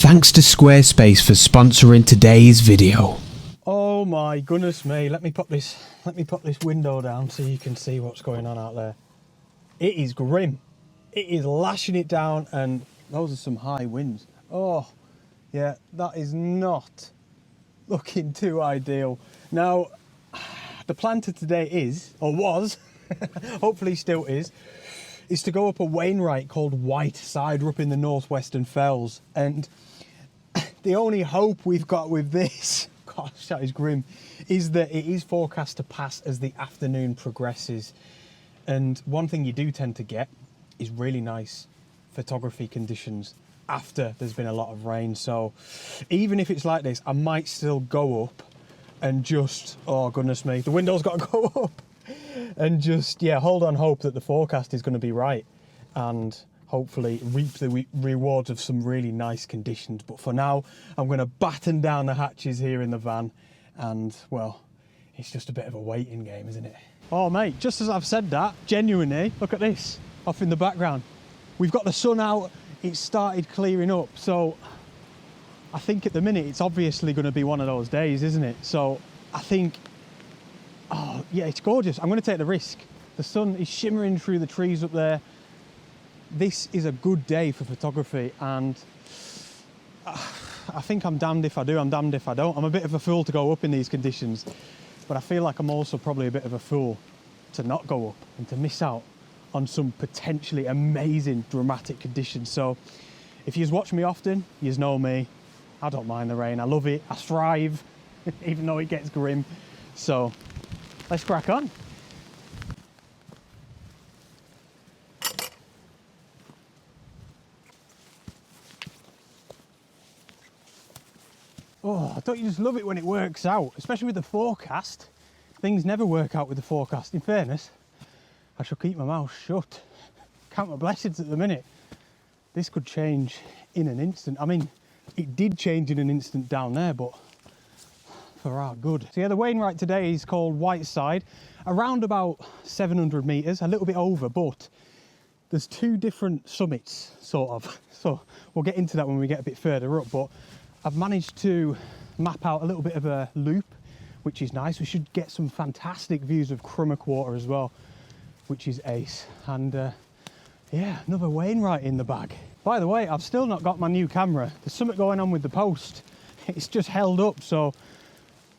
Thanks to Squarespace for sponsoring today's video. Oh my goodness me, let me put this window down so you can see what's going on out there. It is grim. It is lashing it down, and those are some high winds. Oh yeah, that is not looking too ideal. Now, the plan to today is, or was, hopefully still is to go up a Wainwright called White Cider up in the northwestern fells. And the only hope we've got with this, gosh, that is grim, is that it is forecast to pass as the afternoon progresses. And one thing you do tend to get is really nice photography conditions after there's been a lot of rain. So even if it's like this, I might still go up and just, oh goodness me, the window's got to go up, and just, yeah, hold on hope that the forecast is going to be right, and hopefully reap the rewards of some really nice conditions. But for now, I'm going to batten down the hatches here in the van, and well, it's just a bit of a waiting game, isn't it? Oh mate, just as I've said that, genuinely, look at this off in the background. We've got the sun out, it's started clearing up, so I think at the minute it's obviously going to be one of those days, isn't it? So I think, oh yeah, it's gorgeous. I'm going to take the risk. The sun is shimmering through the trees up there. This is a good day for photography, and I think I'm damned if I do, I'm damned if I don't. I'm a bit of a fool to go up in these conditions, but I feel like I'm also probably a bit of a fool to not go up and to miss out on some potentially amazing dramatic conditions. So if you've watched me often, you know me. I don't mind the rain, I love it, I thrive, even though it gets grim. So let's crack on. Oh, don't you just love it when it works out, especially with the forecast? Things never work out with the forecast. In fairness, I shall keep my mouth shut. Count my blessings at the minute. This could change in an instant. I mean, it did change in an instant down there, but for our good. So yeah, the Wainwright today is called Whiteside, around about 700 meters, a little bit over, but there's two different summits, sort of. So we'll get into that when we get a bit further up, but I've managed to map out a little bit of a loop, which is nice. We should get some fantastic views of Crummock Water as well, which is ace. And yeah, another Wainwright in the bag. By the way, I've still not got my new camera. There's something going on with the post. It's just held up. So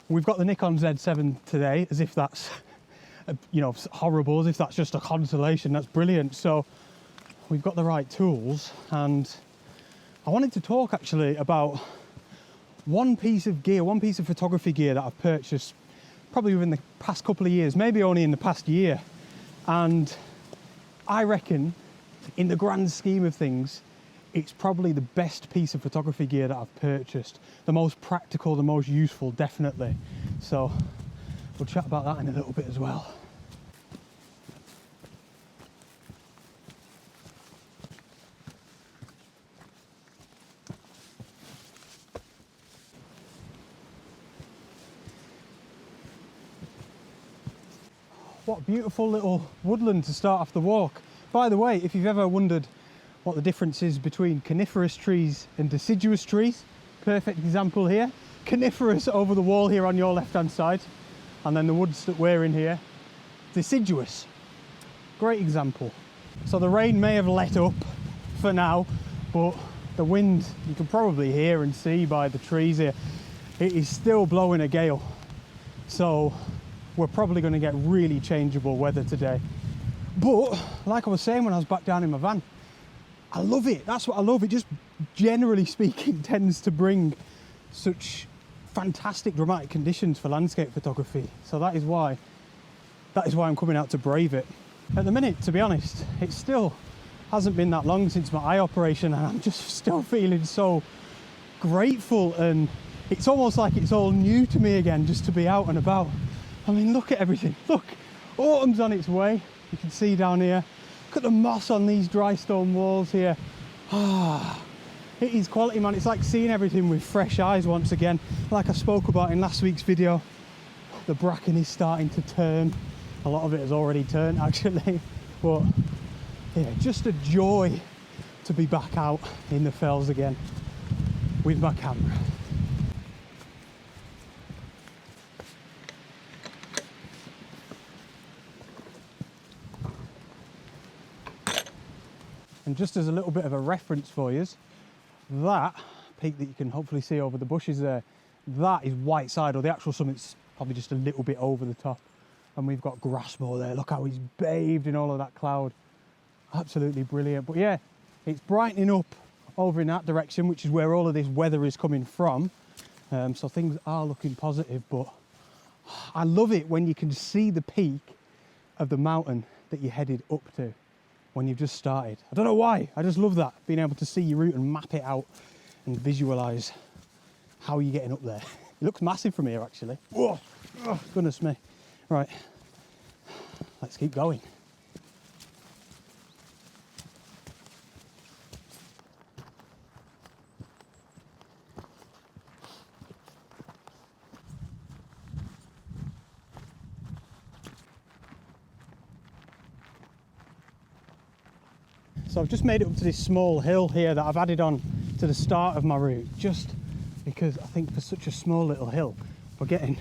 we've got the Nikon Z7 today, as if that's, you know, horrible, as if that's just a consolation. That's brilliant. So we've got the right tools. And I wanted to talk actually about one piece of gear, one piece of photography gear that I've purchased probably within the past couple of years, maybe only in the past year. And I reckon, in the grand scheme of things, it's probably the best piece of photography gear that I've purchased. The most practical, the most useful, definitely. So we'll chat about that in a little bit as well. What beautiful little woodland to start off the walk. By the way, if you've ever wondered what the difference is between coniferous trees and deciduous trees, perfect example here. Coniferous over the wall here on your left hand side, and then the woods that we're in here, deciduous. Great example. So the rain may have let up for now, but the wind, you can probably hear and see by the trees here, it is still blowing a gale. So we're probably going to get really changeable weather today. But like I was saying when I was back down in my van, I love it. That's what I love. It just, generally speaking, tends to bring such fantastic dramatic conditions for landscape photography. So that is why I'm coming out to brave it. At the minute, to be honest, it still hasn't been that long since my eye operation, and I'm just still feeling so grateful, and it's almost like it's all new to me again, just to be out and about. I mean, look at everything. Look, autumn's on its way. You can see down here. Look at the moss on these dry stone walls here. Ah, it is quality, man. It's like seeing everything with fresh eyes once again. Like I spoke about in last week's video, the bracken is starting to turn. A lot of it has already turned, actually. But yeah, just a joy to be back out in the fells again. with my camera. And just as a little bit of a reference for you, that peak that you can hopefully see over the bushes there, that is Whiteside, or the actual summit's probably just a little bit over the top. And we've got Grassmore there. Look how he's bathed in all of that cloud. Absolutely brilliant. But yeah, it's brightening up over in that direction, which is where all of this weather is coming from. So things are looking positive, but I love it when you can see the peak of the mountain that you're headed up to when you've just started. I don't know why, I just love that, being able to see your route and map it out and visualise how you're getting up there. It looks massive from here, actually. Whoa, oh, goodness me. Right, let's keep going. So I've just made it up to this small hill here that I've added on to the start of my route, just because I think for such a small little hill, we're getting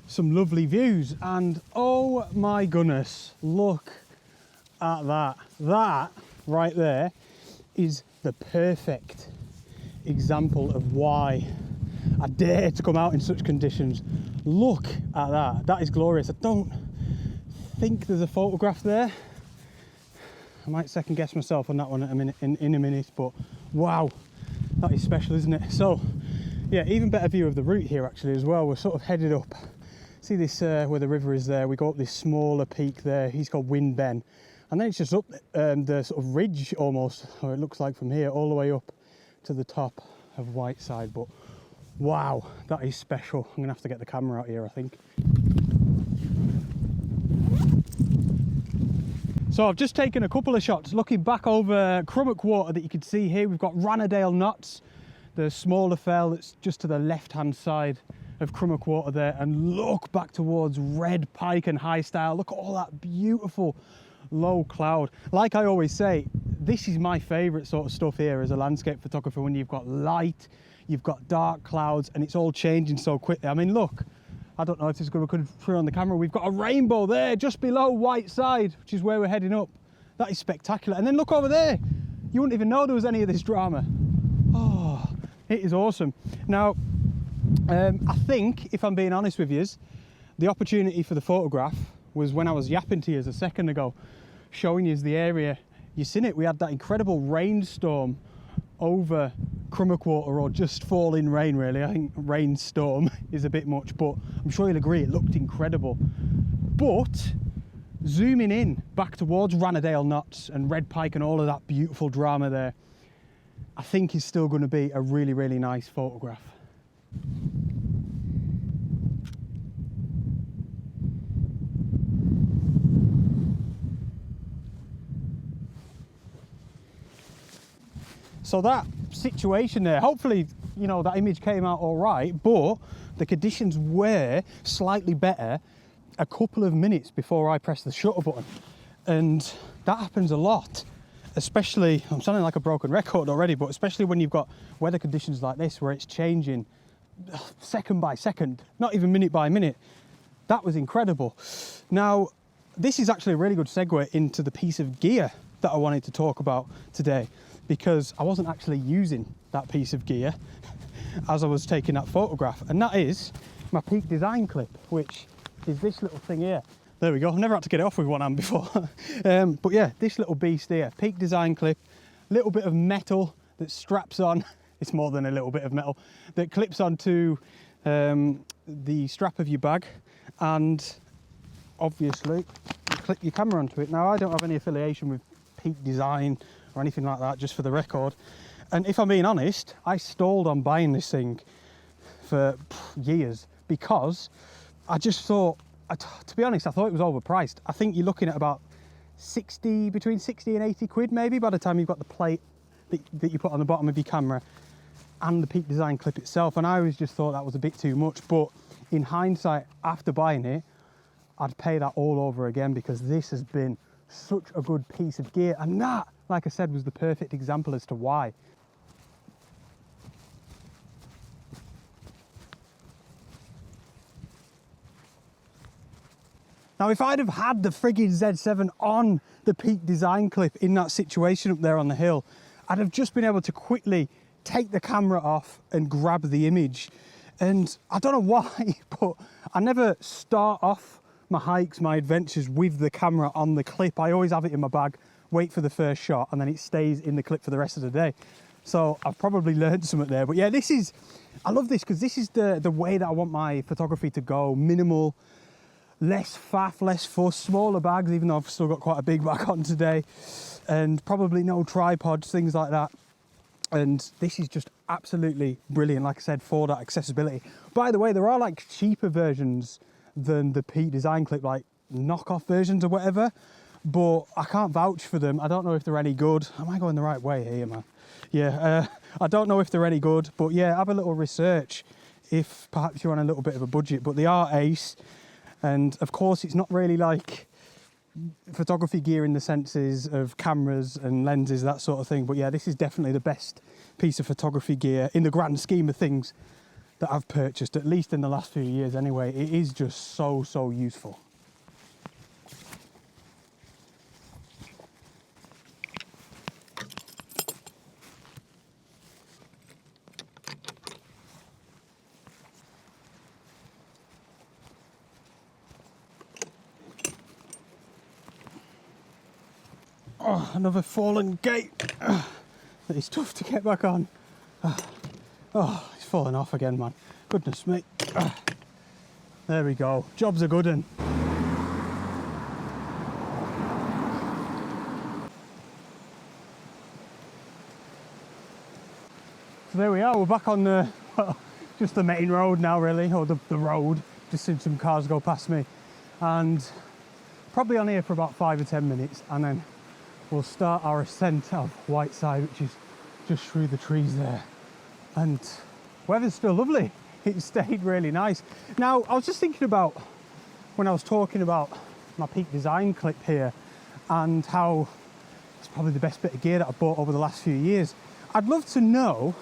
some lovely views. And oh my goodness, look at that. That right there is the perfect example of why I dare to come out in such conditions. Look at that, that is glorious. I don't think there's a photograph there. I might second guess myself on that one in a minute, but wow, that is special, isn't it? So yeah, even better view of the route here actually as well. We're sort of headed up, see this where the river is there, we go up this smaller peak there, he's called Wind Ben, and then it's just up the sort of ridge almost, or it looks like from here, all the way up to the top of Whiteside. But wow, that is special. I'm gonna have to get the camera out here, I think. So I've just taken a couple of shots looking back over Crummock Water that you can see here. We've got Rannerdale Knots, the smaller fell that's just to the left hand side of Crummock Water there, and look back towards Red Pike and High Style. Look at all that beautiful low cloud. Like I always say, this is my favourite sort of stuff here as a landscape photographer, when you've got light, you've got dark clouds, and it's all changing so quickly. I mean, look, I don't know if this is going to come through on the camera. We've got a rainbow there just below Whiteside, which is where we're heading up. That is spectacular. And then look over there. You wouldn't even know there was any of this drama. Oh, it is awesome. Now, I think, if I'm being honest with you, the opportunity for the photograph was when I was yapping to you a second ago, showing you the area. You seen it, we had that incredible rainstorm over Crummock Water, or just falling rain really. I think rainstorm is a bit much, but I'm sure you'll agree it looked incredible. But zooming in back towards Rannerdale Knots and Red Pike and all of that beautiful drama there, I think is still going to be a really, really nice photograph. So that situation there, hopefully, you know, that image came out all right, but the conditions were slightly better a couple of minutes before I pressed the shutter button. And that happens a lot, especially, I'm sounding like a broken record already, but especially when you've got weather conditions like this, where it's changing second by second, not even minute by minute. That was incredible. Now, this is actually a really good segue into the piece of gear that I wanted to talk about today, because I wasn't actually using that piece of gear as I was taking that photograph, and that is my Peak Design clip, which is this little thing here. There we go. I've never had to get it off with one hand before. But yeah, this little beast here, Peak Design clip, little bit of metal that straps on, it's more than a little bit of metal, that clips onto the strap of your bag, and obviously you clip your camera onto it. Now, I don't have any affiliation with Peak Design or anything like that, just for the record. And if I'm being honest, I stalled on buying this thing for years, because I just thought, to be honest, I thought it was overpriced. I think you're looking at about 60, between 60 and 80 quid maybe, by the time you've got the plate that you put on the bottom of your camera and the Peak Design clip itself. And I always just thought that was a bit too much, but in hindsight, after buying it, I'd pay that all over again, because this has been such a good piece of gear. And that, like I said, was the perfect example as to why. Now, if I'd have had the frigging Z7 on the Peak design clip in that situation up there on the hill, I'd have just been able to quickly take the camera off and grab the image. And I don't know why, but I never start off my hikes, my adventures with the camera on the clip. I always have it in my bag, wait for the first shot, and then it stays in the clip for the rest of the day. So I've probably learned something there. But yeah, I love this because this is the way that I want my photography to go. Minimal, less faff, less fuss, smaller bags, even though I've still got quite a big bag on today, and probably no tripods, things like that. And this is just absolutely brilliant, like I said, for that accessibility. By the way, there are like cheaper versions than the Peak design clip, like knockoff versions or whatever, but I can't vouch for them. I don't know if they're any good. Am I going the right way here, man? Yeah, I don't know if they're any good, but yeah, have a little research if perhaps you're on a little bit of a budget, but they are ace. And of course, it's not really like photography gear in the senses of cameras and lenses, that sort of thing. But yeah, this is definitely the best piece of photography gear in the grand scheme of things that I've purchased, at least in the last few years anyway. It is just so useful. Oh, another fallen gate that is tough to get back on. Oh, it's falling off again, man. Goodness me. There we go. Job's a good one. So there we are. We're back on the, well, just the main road now, really, or the road. Just seen some cars go past me, and probably on here for about 5 or 10 minutes, and then we'll start our ascent of Whiteside, which is just through the trees there. And weather's still lovely. It stayed really nice. Now, I was just thinking about when I was talking about my Peak design clip here and how it's probably the best bit of gear that I bought over the last few years. I'd love to know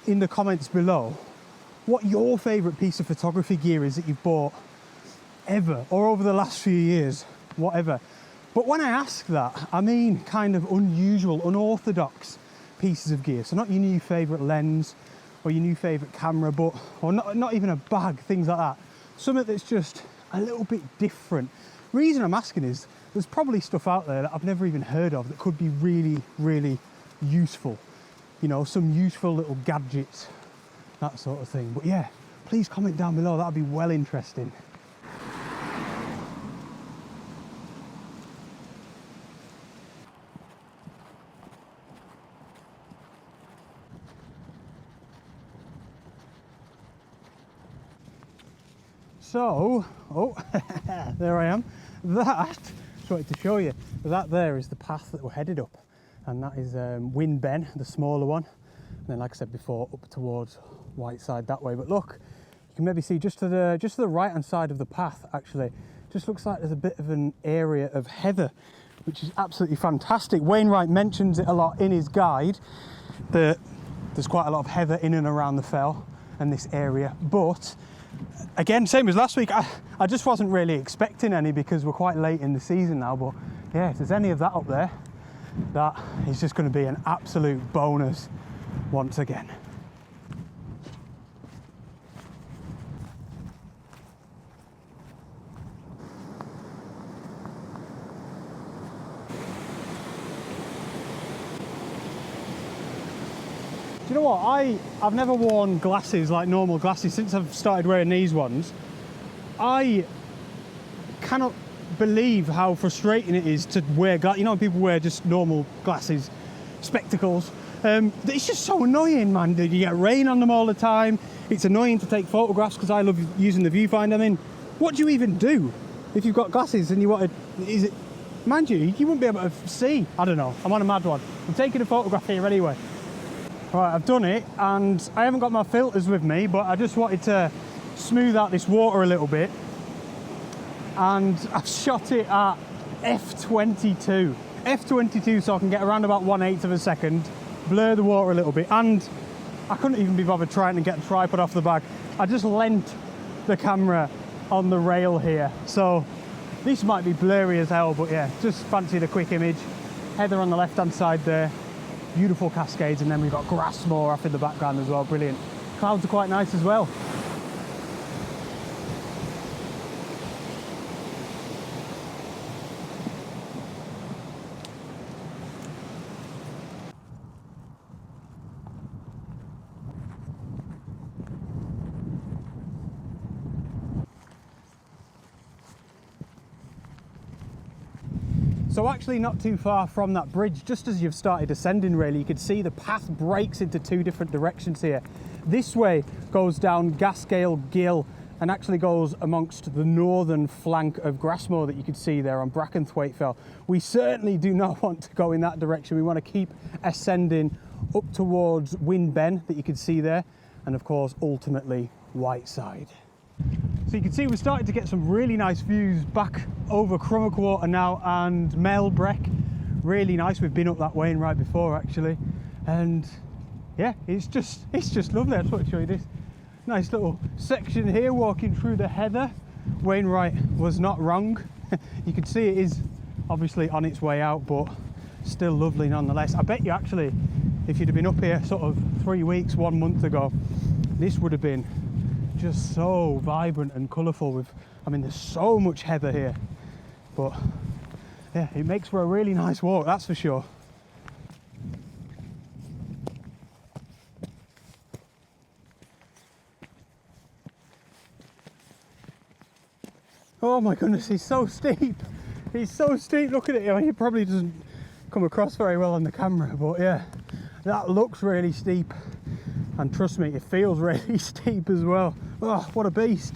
in the comments below what your favourite piece of photography gear is that you've bought ever, or over the last few years, whatever. But when I ask that, I mean kind of unusual, unorthodox pieces of gear. So not your new favourite lens or your new favourite camera, but, or not even a bag, things like that. Something that's just a little bit different. The reason I'm asking is there's probably stuff out there that I've never even heard of that could be really useful. You know, some useful little gadgets, that sort of thing. But yeah, please comment down below, that'd be well interesting. So, oh, there I am. That, just wanted to show you, that there is the path that we're headed up. And that is Wind Ben, the smaller one. And then, like I said before, up towards Whiteside that way. But look, you can maybe see just to the right-hand side of the path, actually, just looks like there's a bit of an area of heather, which is absolutely fantastic. Wainwright mentions it a lot in his guide, that there's quite a lot of heather in and around the fell and this area. But again, same as last week, I just wasn't really expecting any because we're quite late in the season now. But yeah, if there's any of that up there, that is just going to be an absolute bonus once again. Do you know what? I've never worn glasses like normal glasses since I've started wearing these ones. I cannot believe how frustrating it is to wear glasses. You know, people wear just normal glasses, spectacles. It's just so annoying, man. You get rain on them all the time. It's annoying to take photographs because I love using the viewfinder. I mean, what do you even do if you've got glasses and you want to, mind you wouldn't be able to see. I don't know, I'm on a mad one. I'm taking a photograph here anyway. Right, I've done it, and I haven't got my filters with me, but I just wanted to smooth out this water a little bit, and I've shot it at f22. F22, so I can get around about 1/8 of a second, blur the water a little bit, and I couldn't even be bothered trying to get the tripod off the bag. I just leant the camera on the rail here, so This might be blurry as hell, but yeah, just fancied a quick image. Heather on the left-hand side there, beautiful cascades, and then we've got Grassmore off in the background as well, brilliant. Clouds are quite nice as well. So actually not too far from that bridge, just as you've started ascending really, you can see the path breaks into two different directions here. This way goes down Gascale Gill and actually goes amongst the northern flank of Grassmore that you can see there on Brackenthwaite Fell. We certainly do not want to go in that direction. We want to keep ascending up towards Win Ben that you can see there, and of course ultimately Whiteside. So you can see we're starting to get some really nice views back over Crummock Water now and Melbreck. Really nice. We've been up that way and right before actually, and yeah, it's just lovely. I just want to show you this nice little section here walking through the heather. Wainwright was not wrong. You can see it is obviously on its way out, but still lovely nonetheless. I bet you actually if you'd have been up here sort of 3 weeks, 1 month ago, this would have been just so vibrant and colourful with, I mean, there's so much heather here, but yeah, it makes for a really nice walk, that's for sure. Oh my goodness, he's so steep. He's so steep, look at it. I mean, it probably doesn't come across very well on the camera, but yeah, that looks really steep. And trust me, it feels really steep as well. Oh, what a beast.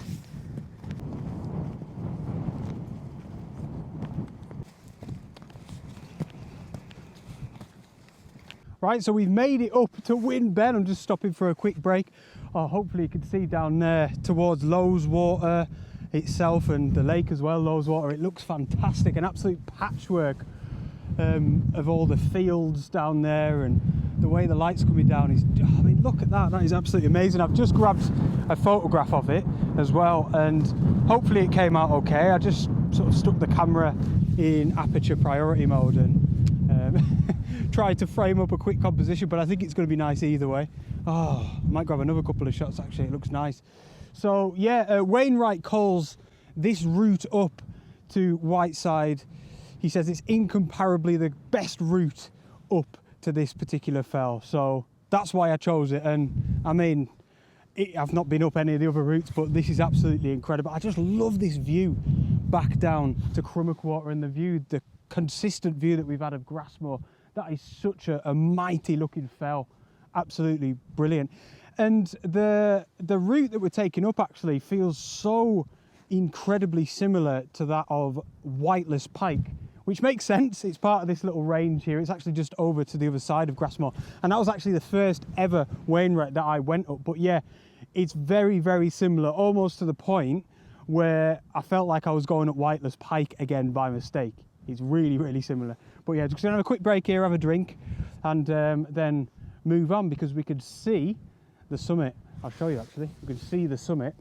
Right, so we've made it up to Win Ben. I'm just stopping for a quick break. Oh, hopefully you can see down there towards Loweswater itself and the lake as well, Loweswater. It looks fantastic, an absolute patchwork of all the fields down there, and the way the light's coming down is, I mean, look at that, that is absolutely amazing. I've just grabbed a photograph of it as well, and hopefully it came out okay. I just sort of stuck the camera in aperture priority mode and tried to frame up a quick composition, but I think it's going to be nice either way. Oh, I might grab another couple of shots actually, it looks nice. So yeah, Wainwright calls this route up to Whiteside, he says it's incomparably the best route up to this particular fell, so that's why I chose it. And I mean, I've not been up any of the other routes, but this is absolutely incredible. I just love this view back down to Crummock Water, and the consistent view that we've had of Grassmore. That is such a mighty looking fell, absolutely brilliant. And the route that we're taking up actually feels so incredibly similar to that of Whiteless Pike, which makes sense. It's part of this little range here. It's actually just over to the other side of Grassmore, and that was actually the first ever Wainwright that I went up. But yeah, it's very, very similar, almost to the point where I felt like I was going up Whiteless Pike again by mistake. It's really, really similar. But yeah, just gonna have a quick break here, have a drink, and then move on, because we could see the summit. I'll show you actually. You can see the summit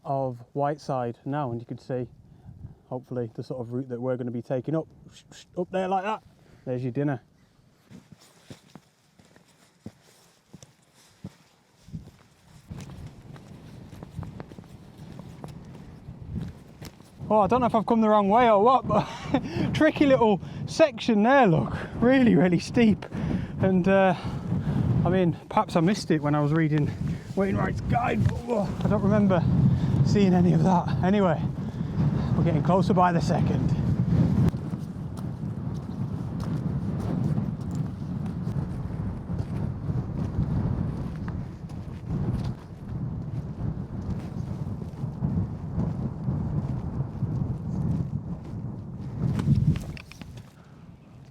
of Whiteside now, and you can see hopefully the sort of route that we're going to be taking up there like that. There's your dinner. Oh, I don't know if I've come the wrong way or what, but tricky little section there, look, really, really steep. And I mean, perhaps I missed it when I was reading Wainwright's guide, but I don't remember seeing any of that. Anyway, we're getting closer by the second.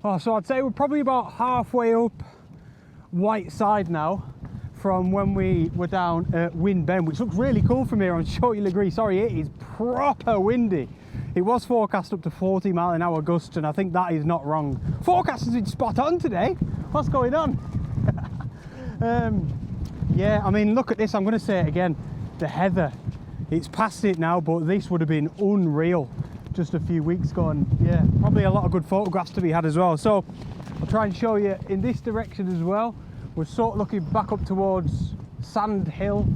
Oh, so I'd say we're probably about halfway up Whiteside now from when we were down at Win Ben, which looks really cool from here. I'm sure you'll agree. Sorry, it is proper windy. It was forecast up to 40-mile-an-hour gusts, and I think that is not wrong. Forecast has been spot on today. What's going on? Yeah, I mean, look at this. I'm going to say it again. The heather, it's past it now, but this would have been unreal just a few weeks ago, and yeah, probably a lot of good photographs to be had as well. So I'll try and show you in this direction as well. We're sort of looking back up towards Sand Hill,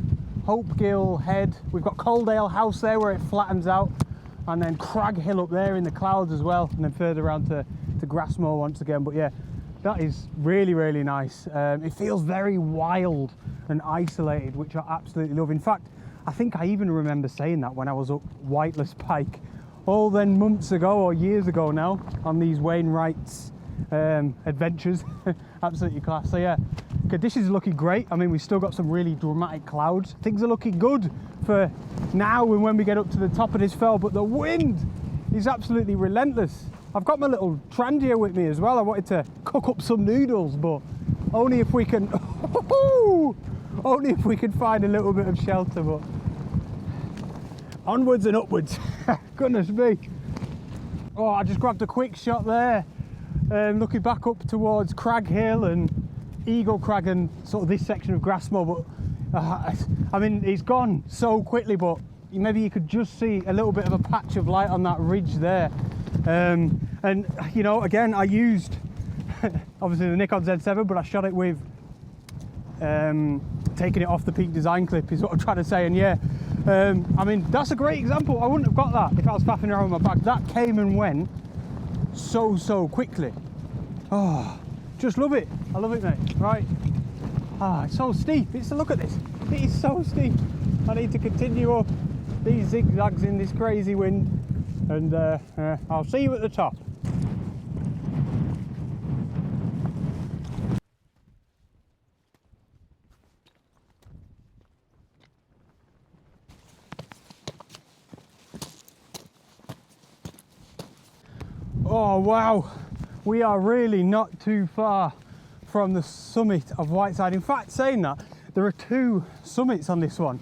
Hopegill Head. We've got Coaldale House there where it flattens out, and then Crag Hill up there in the clouds as well, and then further around to Grassmoor once again. But yeah, that is really, really nice. It feels very wild and isolated, which I absolutely love. In fact, I think I even remember saying that when I was up Whiteless Pike all then months ago, or years ago now, on these Wainwright's adventures. Absolutely class. So yeah, conditions are looking great. I mean, we've still got some really dramatic clouds. Things are looking good for now and when we get up to the top of this fell, but the wind is absolutely relentless. I've got my little trangia with me as well. I wanted to cook up some noodles, but only if we can only if we can find a little bit of shelter. But onwards and upwards. Goodness me. Oh, I just grabbed a quick shot there, looking back up towards Crag Hill and Eagle Crag and sort of this section of Grassmoor. But I mean, it's gone so quickly, but maybe you could just see a little bit of a patch of light on that ridge there. And you know, again, I used obviously the Nikon Z7, but I shot it with taking it off the Peak Design clip is what I'm trying to say. And yeah, I mean, that's a great example. I wouldn't have got that if I was faffing around with my bag. That came and went so quickly. Oh, just love it. I love it, mate. Right. Ah, it's so steep. Look at this. It is so steep. I need to continue up these zigzags in this crazy wind, and I'll see you at the top. Oh wow, we are really not too far from the summit of Whiteside. In fact, saying that, there are two summits on this one.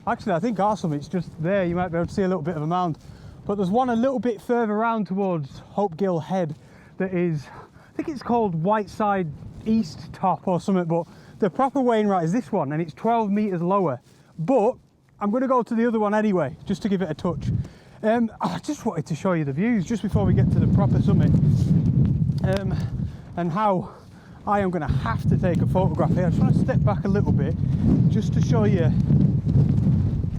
Actually, I think our summit's just there. You might be able to see a little bit of a mound, but there's one a little bit further around towards Hopegill Head that is, I think it's called Whiteside East Top or something, but the proper Wainwright is this one, and it's 12 meters lower. But I'm going to go to the other one anyway, just to give it a touch. I just wanted to show you the views just before we get to the proper summit, and how I am going to have to take a photograph here. I just want to step back a little bit just to show you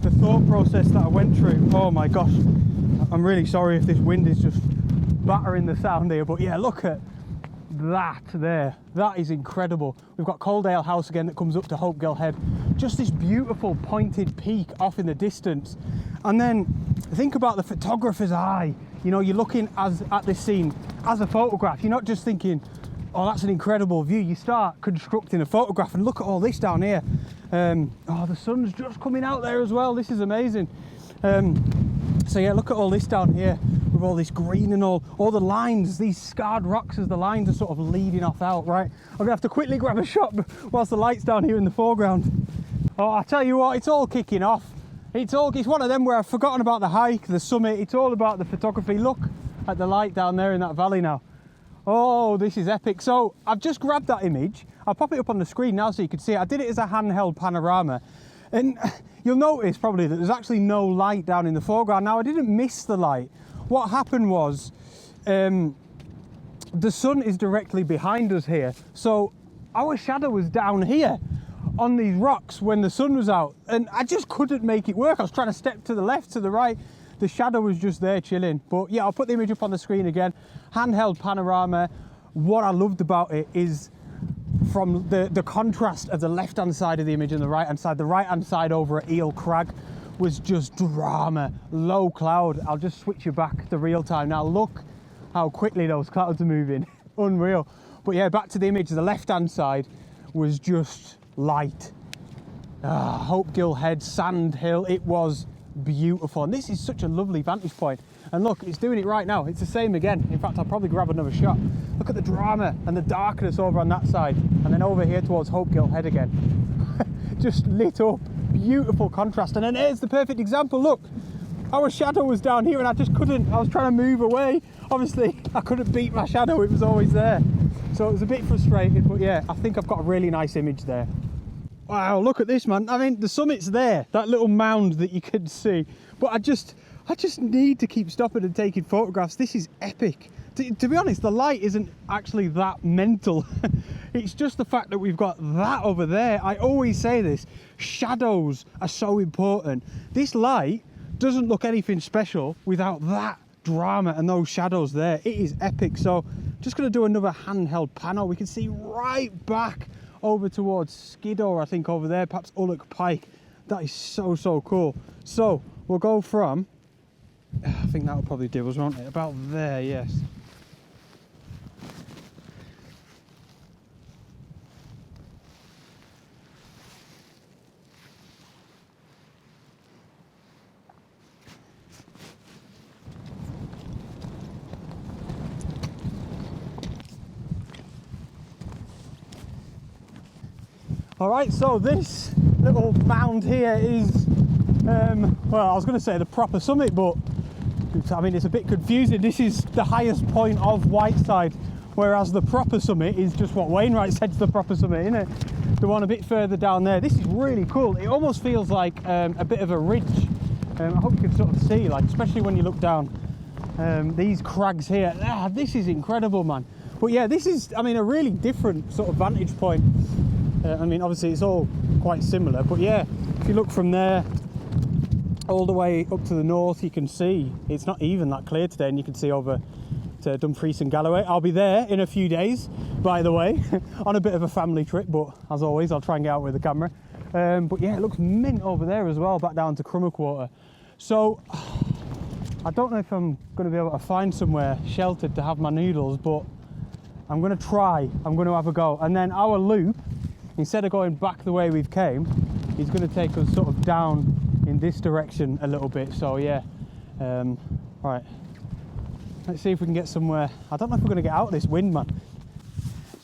the thought process that I went through. Oh my gosh, I'm really sorry if this wind is just battering the sound here, but yeah, look at that there. That is incredible. We've got Coaldale House again that comes up to Hopegill Head. Just this beautiful pointed peak off in the distance. And then think about the photographer's eye. You know, you're looking at this scene as a photograph. You're not just thinking, oh, that's an incredible view. You start constructing a photograph, and look at all this down here. Oh, the sun's just coming out there as well. This is amazing. So yeah, look at all this down here with all this green and all the lines, these scarred rocks as the lines are sort of leading off out, right? I'm gonna have to quickly grab a shot whilst the light's down here in the foreground. Oh, I tell you what, it's all kicking off. It's one of them where I've forgotten about the hike, the summit. It's all about the photography. Look at the light down there in that valley now. Oh, this is epic. So I've just grabbed that image. I'll pop it up on the screen now so you can see it. I did it as a handheld panorama, and you'll notice probably that there's actually no light down in the foreground. Now, I didn't miss the light. What happened was the sun is directly behind us here, so our shadow was down here on these rocks when the sun was out, and I just couldn't make it work. I was trying to step to the left, to the right. The shadow was just there chilling. But yeah, I'll put the image up on the screen again. Handheld panorama. What I loved about it is from the contrast of the left-hand side of the image and the right-hand side. The right-hand side over at Eel Crag was just drama, low cloud. I'll just switch you back to real time. Now look how quickly those clouds are moving. Unreal. But yeah, back to the image. The left-hand side was just light. Hopegill Head, Sand Hill. It was beautiful, and this is such a lovely vantage point. And look, it's doing it right now. It's the same again. In fact, I'll probably grab another shot. Look at the drama and the darkness over on that side, and then over here towards Hopegill Head again. Just lit up, beautiful contrast. And then here's the perfect example. Look, our shadow was down here and I just couldn't. I was trying to move away. Obviously I couldn't beat my shadow, it was always there. So it was a bit frustrating, but yeah, I think I've got a really nice image there. Wow, look at this, man. I mean, the summit's there, that little mound that you could see, but I just need to keep stopping and taking photographs. This is epic. To be honest, the light isn't actually that mental. It's just the fact that we've got that over there. I always say this, shadows are so important. This light doesn't look anything special without that drama and those shadows there. It is epic. So just going to do another handheld panel. We can see right back over towards Skiddaw, I think over there, perhaps Ullock Pike. That is so, so cool. So we'll go from, I think that'll probably do us, won't it? About there, yes. All right, so this little mound here is, well, I was going to say the proper summit, but I mean, it's a bit confusing. This is the highest point of Whiteside, whereas the proper summit is just what Wainwright said's the proper summit, isn't it? The one a bit further down there. This is really cool. It almost feels like a bit of a ridge. I hope you can sort of see, like, especially when you look down these crags here. This is incredible, man. But yeah, this is, I mean, a really different sort of vantage point. I mean, obviously it's all quite similar, but yeah, if you look from there all the way up to the north, you can see it's not even that clear today, and you can see over to Dumfries and Galloway. I'll be there in a few days, by the way, on a bit of a family trip, but as always, I'll try and get out with the camera. But yeah, it looks mint over there as well, back down to Crummock Water. So I don't know if I'm going to be able to find somewhere sheltered to have my noodles, but I'm going to try. I'm going to have a go. And then our loop, instead of going back the way we've came, he's going to take us sort of down in this direction a little bit. So yeah, right, let's see if we can get somewhere. I don't know if we're going to get out of this wind, man.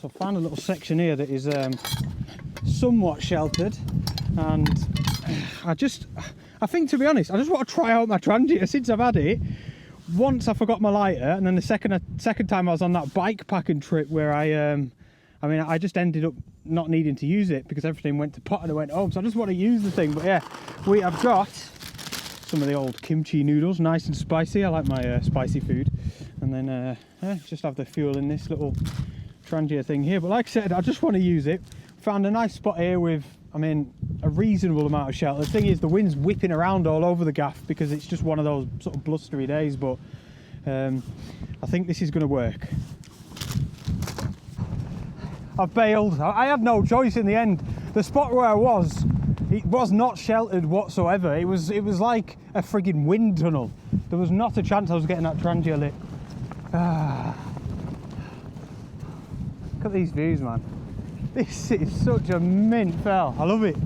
So I found a little section here that is somewhat sheltered, and I think, to be honest, I just want to try out my Trangia. Since I've had it, once I forgot my lighter, and then the second time I was on that bike packing trip where I just ended up not needing to use it because everything went to pot and I went home. So I just want to use the thing. But yeah, we have got some of the old kimchi noodles, nice and spicy. I like my spicy food. And then just have the fuel in this little Trangia thing here. But like I said, I just want to use it. Found a nice spot here with, I mean, a reasonable amount of shelter. The thing is, the wind's whipping around all over the gaff because it's just one of those sort of blustery days. But I think this is going to work. I've bailed. I had no choice in the end. The spot where I was, it was not sheltered whatsoever. It was like a frigging wind tunnel. There was not a chance I was getting that Trangia lit. Look at these views, man. This is such a mint fell. I love it.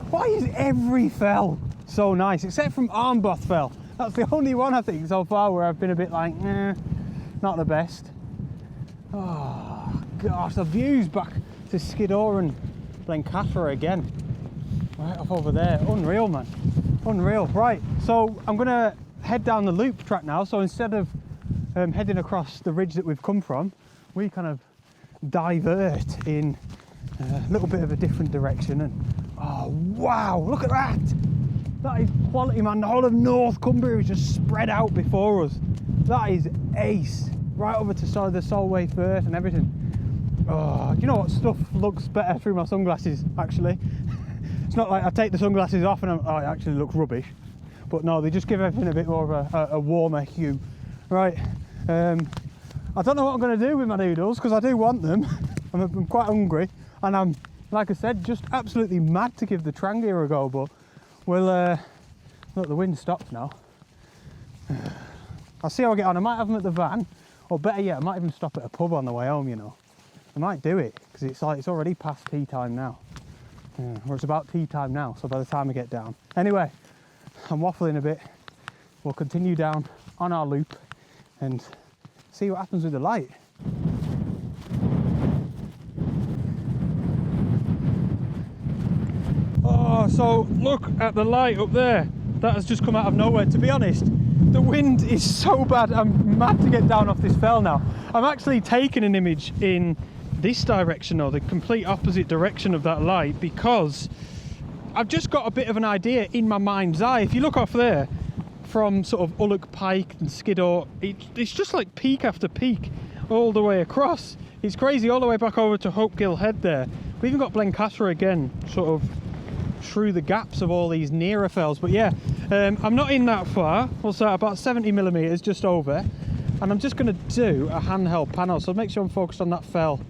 Why is every fell so nice? Except from Armboth Fell. That's the only one I think so far where I've been a bit like, not the best. Oh. Gosh, the views back to Skiddaw and Blencathra again. Right off over there. Unreal, man. Unreal. Right, so I'm going to head down the loop track now. So instead of heading across the ridge that we've come from, we kind of divert in a little bit of a different direction. And oh, wow, look at that. That is quality, man. The whole of North Cumbria is just spread out before us. That is ace. Right over to the Solway Firth and everything. Oh, do you know what? Stuff looks better through my sunglasses, actually. It's not like I take the sunglasses off and it actually looks rubbish. But no, they just give everything a bit more of a warmer hue. Right, I don't know what I'm going to do with my noodles because I do want them. I'm quite hungry, and I'm, like I said, just absolutely mad to give the Trangia a go. But we'll look, the wind stopped now. I'll see how I get on. I might have them at the van, or better yet, I might even stop at a pub on the way home, you know. I might do it because it's already past tea time now, or it's about tea time now, so by the time I get down. Anyway, I'm waffling a bit. We'll continue down on our loop and see what happens with the light. Oh, so look at the light up there. That has just come out of nowhere. To be honest, the wind is so bad, I'm mad to get down off this fell now. I'm actually taking an image in this direction, or the complete opposite direction of that light, because I've just got a bit of an idea in my mind's eye. If you look off there, from sort of Ullock Pike and Skiddaw, it's just like peak after peak all the way across. It's crazy, all the way back over to Hopegill Head there. We even got Blencathra again, sort of through the gaps of all these nearer fells. But yeah, I'm not in that far. What's that, about 70 millimeters, just over. And I'm just going to do a handheld panel, so make sure I'm focused on that fell.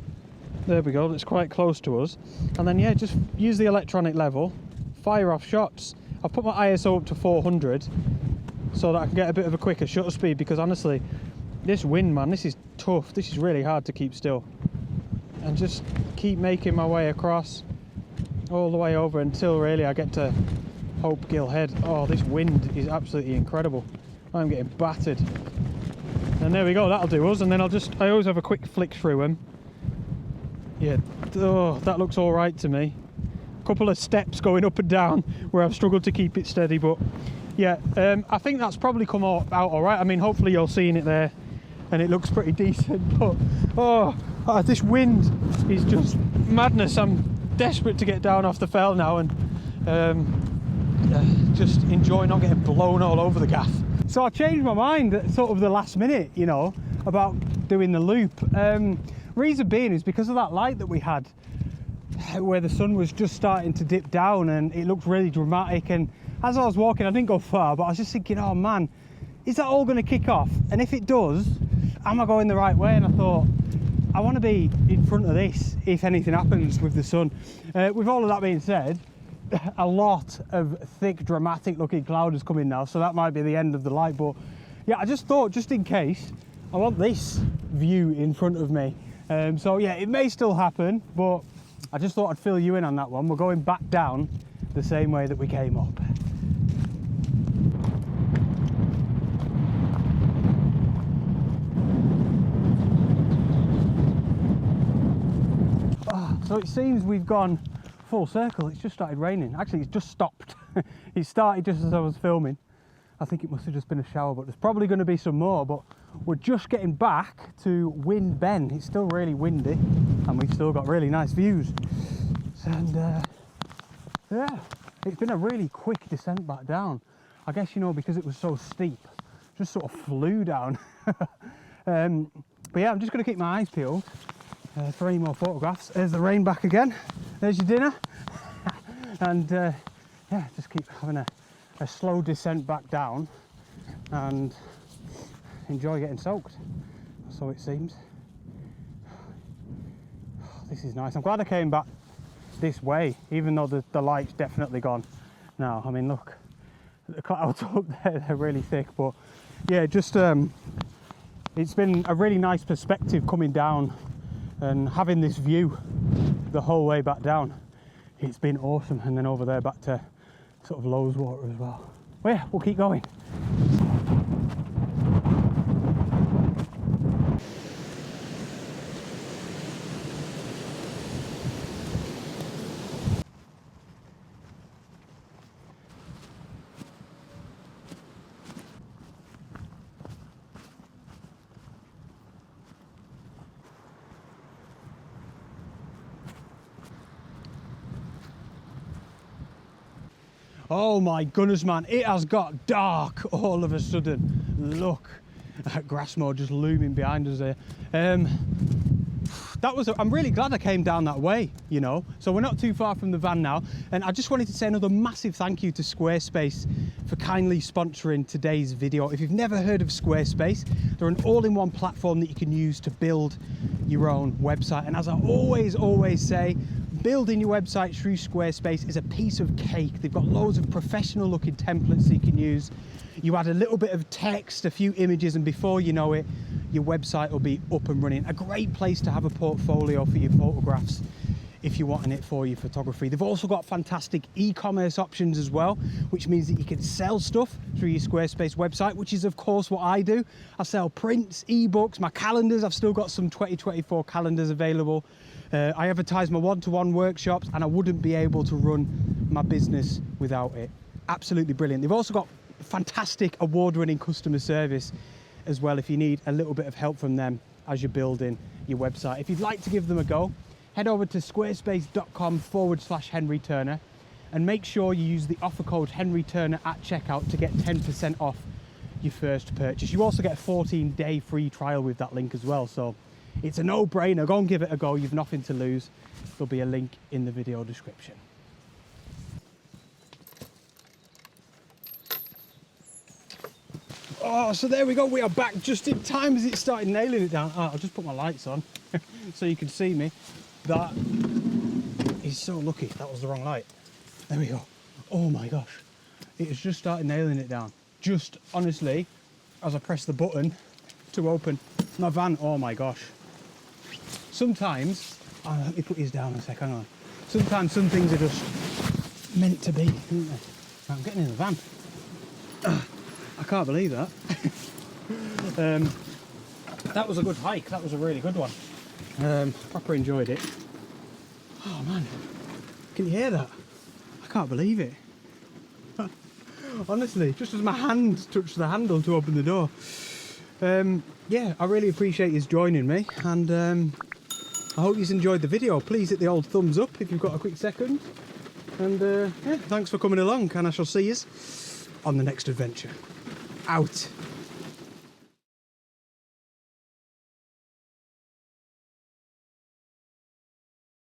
There we go, that's quite close to us. And then yeah, just use the electronic level, fire off shots. I've put my ISO up to 400 so that I can get a bit of a quicker shutter speed, because honestly, this wind, man, this is tough. This is really hard to keep still. And just keep making my way across all the way over until really I get to Hopegill Head. Oh, this wind is absolutely incredible. I'm getting battered. And there we go, that'll do us. And then I always have a quick flick through them. Yeah, oh, that looks all right to me. A couple of steps going up and down where I've struggled to keep it steady, but yeah, I think that's probably come out all right. I mean, hopefully you're seeing it there and it looks pretty decent, but this wind is just madness. I'm desperate to get down off the fell now and just enjoy not getting blown all over the gaff. So I changed my mind at sort of the last minute, you know, about doing the loop. Reason being is because of that light that we had where the sun was just starting to dip down and it looked really dramatic. And as I was walking, I didn't go far, but I was just thinking, oh man, is that all going to kick off? And if it does, am I going the right way? And I thought, I want to be in front of this if anything happens with the sun. With all of that being said, a lot of thick, dramatic looking cloud is coming now, so that might be the end of the light. But yeah, I just thought, just in case, I want this view in front of me. So yeah, it may still happen, but I just thought I'd fill you in on that one. We're going back down the same way that we came up. So it seems we've gone full circle. It's just started raining. Actually, it's just stopped. It started just as I was filming. I think it must have just been a shower, but there's probably going to be some more. But we're just getting back to Wind Bend. It's still really windy and we've still got really nice views. And yeah, it's been a really quick descent back down. I guess, you know, because it was so steep, just sort of flew down. But yeah, I'm just going to keep my eyes peeled for any more photographs. There's the rain back again. There's your dinner. And yeah, just keep having a slow descent back down and enjoy getting soaked, so it seems. This is nice. I'm glad I came back this way, even though the light's definitely gone now. I mean, look, the clouds up there, they're really thick, but yeah, just it's been a really nice perspective coming down and having this view the whole way back down. It's been awesome. And then over there back to sort of Lowes Water as well. Well, yeah, we'll keep going. Oh my goodness, man, it has got dark all of a sudden. Look at Grassmoor just looming behind us there. I'm really glad I came down that way, you know. So we're not too far from the van now. And I just wanted to say another massive thank you to Squarespace for kindly sponsoring today's video. If you've never heard of Squarespace, they're an all-in-one platform that you can use to build your own website. And as I always say, building your website through Squarespace is a piece of cake. They've got loads of professional looking templates that you can use. You add a little bit of text, a few images, and before you know it, your website will be up and running. A great place to have a portfolio for your photographs if you're wanting it for your photography. They've also got fantastic e-commerce options as well, which means that you can sell stuff through your Squarespace website, which is of course what I do. I sell prints, ebooks, my calendars. I've still got some 2024 calendars available. I advertise my one-to-one workshops, and I wouldn't be able to run my business without it. Absolutely brilliant. They've also got fantastic award-winning customer service as well if you need a little bit of help from them as you're building your website. If you'd like to give them a go, head over to squarespace.com/Henry Turner and make sure you use the offer code Henry Turner at checkout to get 10% off your first purchase. You also get a 14-day free trial with that link as well, so it's a no-brainer. Go and give it a go. You've nothing to lose. There'll be a link in the video description. Oh, so there we go. We are back just in time as it started nailing it down. Oh, I'll just put my lights on so you can see me. That is so lucky. That was the wrong light. There we go. Oh my gosh. It has just started nailing it down. Just honestly, as I press the button to open my van. Oh my gosh. Sometimes, let me put these down a sec, hang on. Sometimes some things are just meant to be, aren't they? I'm getting in the van. I can't believe that. That was a good hike. That was a really good one. Proper enjoyed it. Oh man, can you hear that? I can't believe it. Honestly, just as my hand touched the handle to open the door. Yeah, I really appreciate you joining me, and I hope you enjoyed the video. Please hit the old thumbs up if you've got a quick second. And yeah, thanks for coming along, and I shall see you on the next adventure. Out.